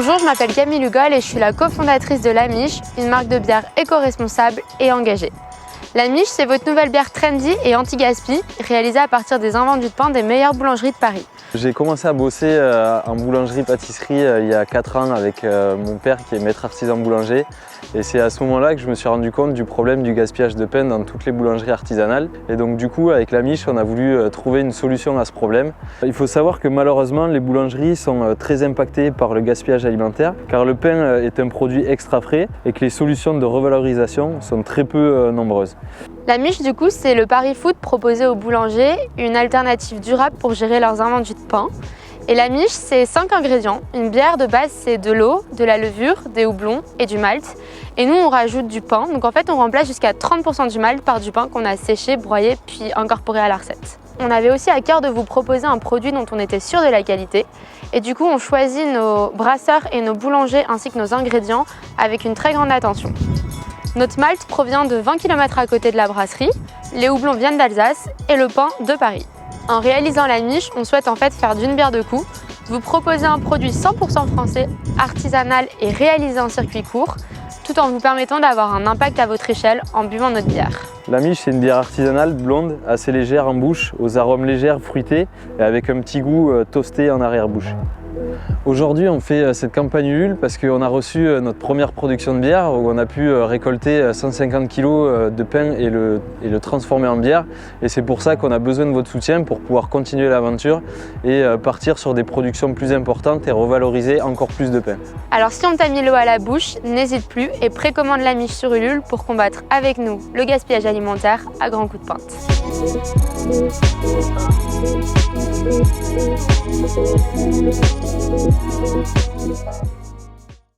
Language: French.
Bonjour, je m'appelle Camille Lugol et je suis la cofondatrice de Lamiche, une marque de bière éco-responsable et engagée. Lamiche, c'est votre nouvelle bière trendy et anti-gaspi, réalisée à partir des invendus de pain des meilleures boulangeries de Paris. J'ai commencé à bosser en boulangerie-pâtisserie il y a 4 ans avec mon père qui est maître artisan boulanger. Et c'est à ce moment-là que je me suis rendu compte du problème du gaspillage de pain dans toutes les boulangeries artisanales. Et donc du coup, avec Lamiche, on a voulu trouver une solution à ce problème. Il faut savoir que malheureusement, les boulangeries sont très impactées par le gaspillage alimentaire, car le pain est un produit extra frais et que les solutions de revalorisation sont très peu nombreuses. Lamiche, du coup, c'est le pari-food proposé aux boulangers, une alternative durable pour gérer leurs invendus de pain. Et Lamiche, c'est 5 ingrédients. Une bière de base, c'est de l'eau, de la levure, des houblons et du malt. Et nous, on rajoute du pain. Donc en fait, on remplace jusqu'à 30% du malt par du pain qu'on a séché, broyé, puis incorporé à la recette. On avait aussi à cœur de vous proposer un produit dont on était sûr de la qualité. Et du coup, on choisit nos brasseurs et nos boulangers ainsi que nos ingrédients avec une très grande attention. Notre malt provient de 20 km à côté de la brasserie, les houblons viennent d'Alsace et le pain de Paris. En réalisant Lamiche, on souhaite en fait faire d'une bière deux coups, vous proposer un produit 100% français, artisanal et réalisé en circuit court, tout en vous permettant d'avoir un impact à votre échelle en buvant notre bière. Lamiche, c'est une bière artisanale, blonde, assez légère en bouche, aux arômes légers, fruités et avec un petit goût toasté en arrière-bouche. Aujourd'hui, on fait cette campagne Ulule parce qu'on a reçu notre première production de bière où on a pu récolter 150 kg de pain et le transformer en bière. Et c'est pour ça qu'on a besoin de votre soutien pour pouvoir continuer l'aventure et partir sur des productions plus importantes et revaloriser encore plus de pain. Alors si on t'a mis l'eau à la bouche, n'hésite plus et précommande Lamiche sur Ulule pour combattre avec nous le gaspillage alimentaire à grands coups de pinte.